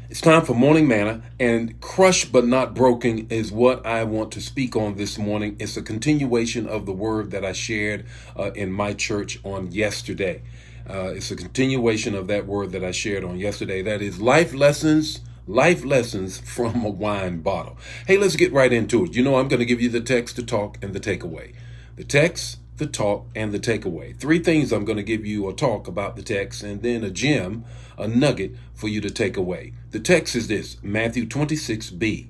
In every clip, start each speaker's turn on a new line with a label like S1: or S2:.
S1: It's time for Morning Manna, and crushed but not broken is what I want to speak on this morning. It's a continuation of the word that I shared in my church on yesterday. It's a continuation of that word that I shared on yesterday. That is life lessons from a wine bottle. Hey, let's get right into it. You know, I'm going to give you the text, the talk, and the takeaway. The text, the talk, and the takeaway. Three things I'm going to give you a talk about the text, and then a gem, a nugget for you to take away. The text is this, Matthew 26b.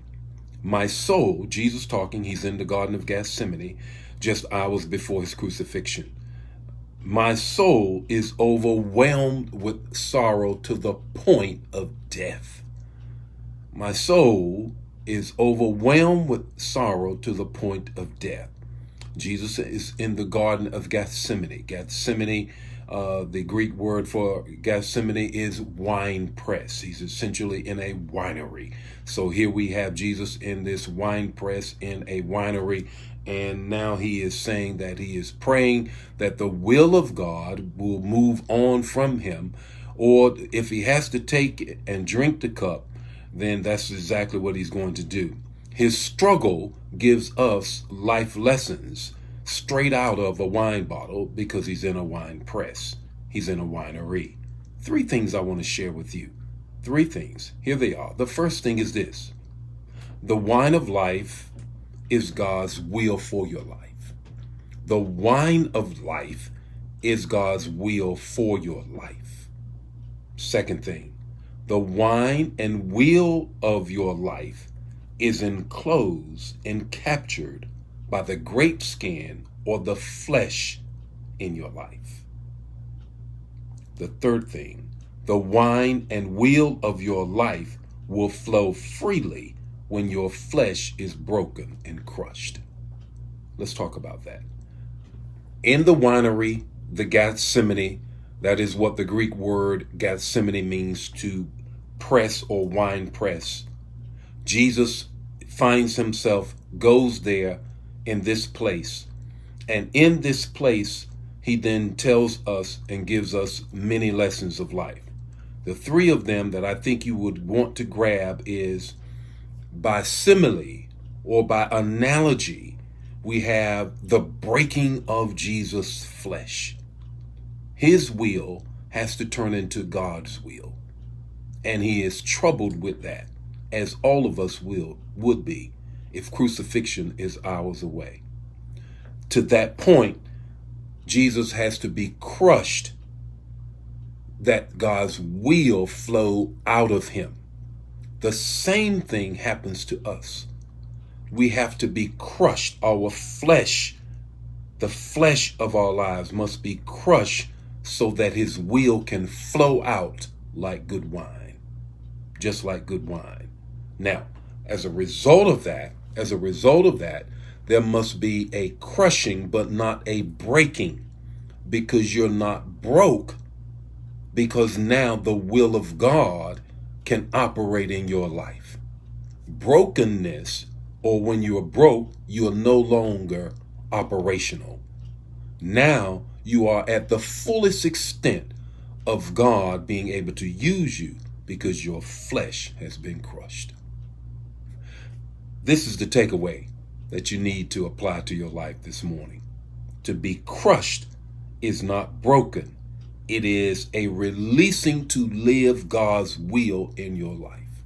S1: My soul, Jesus talking, he's in the Garden of Gethsemane, just hours before his crucifixion. My soul is overwhelmed with sorrow to the point of death. My soul is overwhelmed with sorrow to the point of death. Jesus is in the Garden of Gethsemane. Gethsemane, the Greek word for Gethsemane is wine press. He's essentially in a winery. So here we have Jesus in this wine press in a winery. And now he is saying that he is praying that the will of God will move on from him. Or if he has to take and drink the cup, then that's exactly what he's going to do. His struggle gives us life lessons straight out of a wine bottle because he's in a wine press. He's in a winery. Three things I want to share with you. Three things. Here they are. The first thing is this. The wine of life is God's will for your life. The wine of life is God's will for your life. Second thing, the wine and will of your life is enclosed and captured by the grape skin or the flesh in your life. The third thing, the wine and will of your life will flow freely when your flesh is broken and crushed. Let's talk about that. In the winery, the Gethsemane, that is what the Greek word Gethsemane means, to press or wine press. Jesus finds himself, goes there in this place. And in this place, he then tells us and gives us many lessons of life. The three of them that I think you would want to grab is by simile or by analogy, we have the breaking of Jesus' flesh. His will has to turn into God's will. And he is troubled with that, as all of us would be if crucifixion is hours away. To that point, Jesus has to be crushed that God's will flow out of him. The same thing happens to us. We have to be crushed. Our flesh, the flesh of our lives must be crushed so that his will can flow out like good wine, just like good wine. Now, as a result of that, there must be a crushing, but not a breaking, because you're not broke, because now the will of God can operate in your life. Brokenness, or when you are broke, you are no longer operational. Now you are at the fullest extent of God being able to use you because your flesh has been crushed. This is the takeaway that you need to apply to your life this morning. To be crushed is not broken. It is a releasing to live God's will in your life.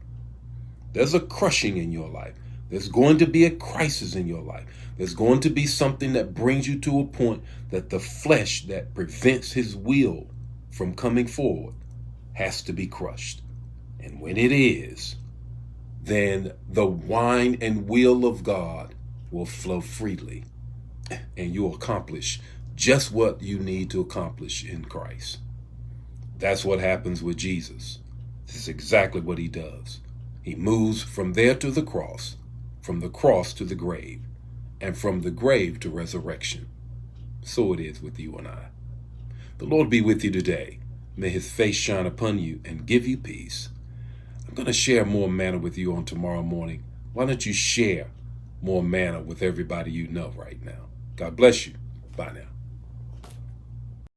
S1: There's a crushing in your life. There's going to be a crisis in your life. There's going to be something that brings you to a point that the flesh that prevents his will from coming forward has to be crushed. And when it is, then the wine and will of God will flow freely, and you'll accomplish just what you need to accomplish in Christ. That's what happens with Jesus. This is exactly what he does. He moves from there to the cross, from the cross to the grave, and from the grave to resurrection. So it is with you and I. The Lord be with you today. May his face shine upon you and give you peace. I'm going to share more manna with you on tomorrow morning. Why don't you share more manna with everybody you know right now? God bless you. Bye now.